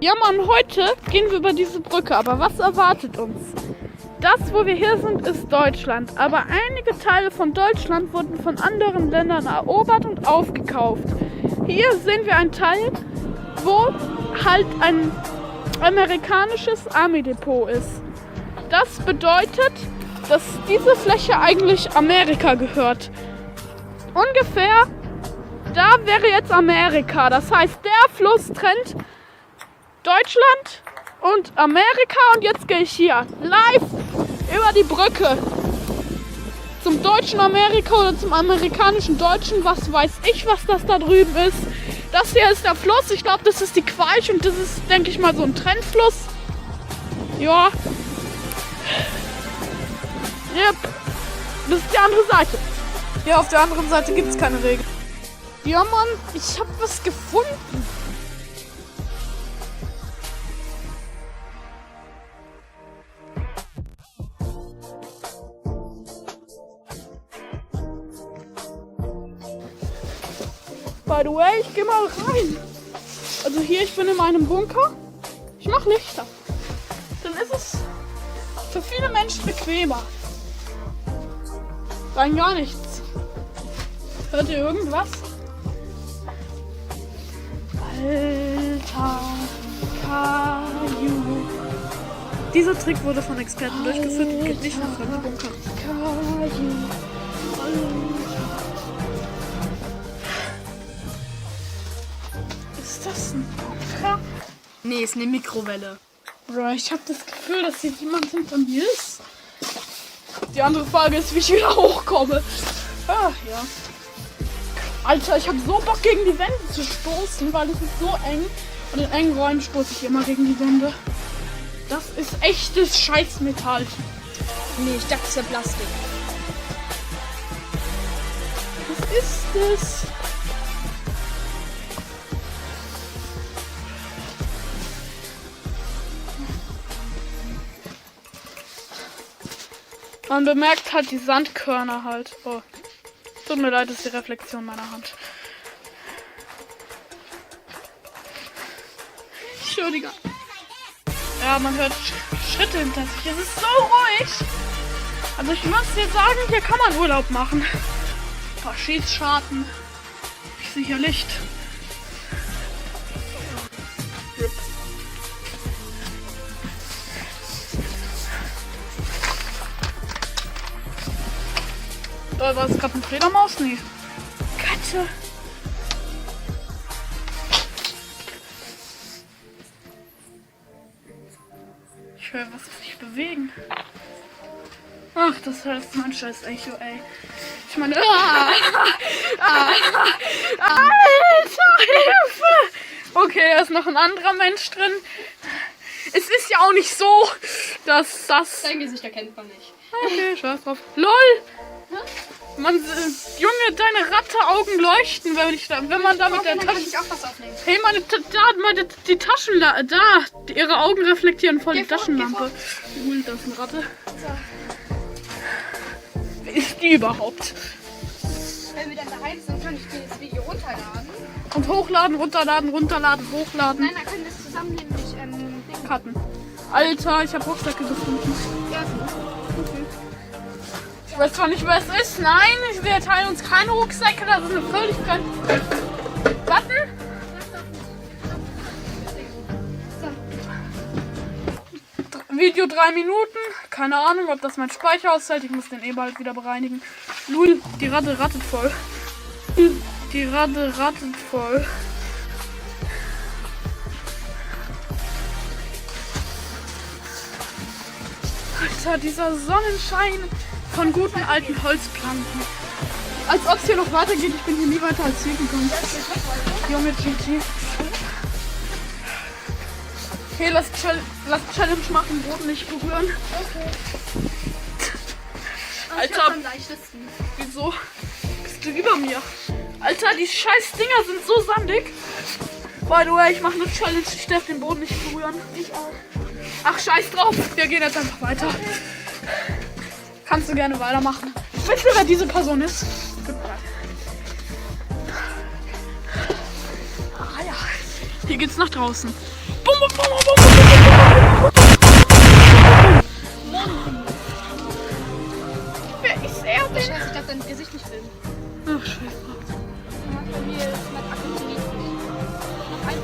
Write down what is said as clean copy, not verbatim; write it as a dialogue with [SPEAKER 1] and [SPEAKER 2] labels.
[SPEAKER 1] Ja Mann, heute gehen wir über diese Brücke, aber was erwartet uns? Das, wo wir hier sind, ist Deutschland, aber einige Teile von Deutschland wurden von anderen Ländern erobert und aufgekauft. Hier sehen wir einen Teil, wo halt ein amerikanisches Army-Depot ist. Das bedeutet, dass diese Fläche eigentlich Amerika gehört. Ungefähr da wäre jetzt Amerika, das heißt, der Fluss trennt Deutschland und Amerika und jetzt gehe ich hier live über die Brücke zum deutschen Amerika oder zum amerikanischen Deutschen, was weiß ich, was das da drüben ist. Das hier ist der Fluss, ich glaube, das ist die Queich und das ist, denke ich mal, so ein Trennfluss. Ja. Yep. Das ist die andere Seite. Ja, auf der anderen Seite gibt es keine Regeln. Ja, Mann, ich habe was gefunden. By the way, ich gehe mal rein. Also hier, ich bin in meinem Bunker. Ich mache Lichter. Dann ist es für viele Menschen bequemer. Rein gar nichts. Hört ihr irgendwas? Alter Kaju. Dieser Trick wurde von Experten durchgeführt und geht nicht in fremde Bunker. Kaju. Ist das ein Bunker?
[SPEAKER 2] Nee, ist eine Mikrowelle.
[SPEAKER 1] Bro, ich habe das Gefühl, dass hier jemand hinter mir ist. Die andere Frage ist, wie ich wieder hochkomme. Ach ja. Alter, ich habe so Bock, gegen die Wände zu stoßen, weil es ist so eng. Und in engen Räumen stoße ich immer gegen die Wände. Das ist echtes Scheißmetall.
[SPEAKER 2] Nee, ich dachte, es wäre Plastik.
[SPEAKER 1] Was ist es? Man bemerkt halt die Sandkörner halt. Oh. Tut mir leid, das ist die Reflexion meiner Hand. Entschuldigung. Ja, man hört Schritte hinter sich. Es ist so ruhig. Also ich muss jetzt sagen, hier kann man Urlaub machen. Ein paar Schießscharten. Ich sehe hier Licht. Da war es gerade eine Fledermaus? Nee. Katze. Ich höre was sich bewegen. Ach, das heißt mein scheiß Echo, ey. Ich meine, Alter, Hilfe! Okay, da ist noch ein anderer Mensch drin. Es ist ja auch nicht so, dass das...
[SPEAKER 2] Dein Gesicht erkennt man nicht.
[SPEAKER 1] Okay, scheiß drauf. LOL! Man, Junge, deine Ratteaugen leuchten, wenn man da mit der Tasche...
[SPEAKER 2] Ich auch was aufnehmen.
[SPEAKER 1] Hey, die Taschenlampe, ihre Augen reflektieren voll die Taschenlampe. Cool, das ist eine Ratte. Wer ist die überhaupt?
[SPEAKER 2] Wenn wir dann daheim sind, kann ich dir das Video runterladen.
[SPEAKER 1] Und hochladen, runterladen, hochladen.
[SPEAKER 2] Nein, dann können wir es zusammen nämlich
[SPEAKER 1] Cutten. Alter, ich habe Rucksäcke gefunden.
[SPEAKER 2] Ja,
[SPEAKER 1] Okay. Ich weiß zwar nicht, wer es ist. Nein, wir teilen uns keine Rucksäcke. Das ist eine völlig fremde... Button? Video 3 Minuten. Keine Ahnung, ob das mein Speicher aushält. Ich muss den eh bald wieder bereinigen. Lul, die Ratte rattet voll. Die Ratte rattet voll. Alter, dieser Sonnenschein von guten alten Holzplanken. Als ob es hier noch weitergeht. Ich bin hier nie weiter als hier gekommen. Junge GG. Okay, lass Challenge machen, Boden nicht berühren.
[SPEAKER 2] okay.
[SPEAKER 1] Alter,
[SPEAKER 2] am leichtesten.
[SPEAKER 1] wieso bist du über mir? Alter, die scheiß Dinger sind so sandig. By the way, ich mache eine Challenge. Ich darf den Boden nicht berühren.
[SPEAKER 2] Ich auch.
[SPEAKER 1] Ach, scheiß drauf. Wir gehen jetzt einfach weiter. Kannst du gerne weitermachen. Wisst ihr, wer diese Person ist? Ah ja. Hier geht's nach draußen. Bum, bum, bum, bum, bum, bum, bum. Wer ist er
[SPEAKER 2] Scheiße,
[SPEAKER 1] denn?
[SPEAKER 2] ich darf dein Gesicht nicht filmen.
[SPEAKER 1] Ach, scheiße.
[SPEAKER 2] Bei mir ist mein Akku nicht. Noch ein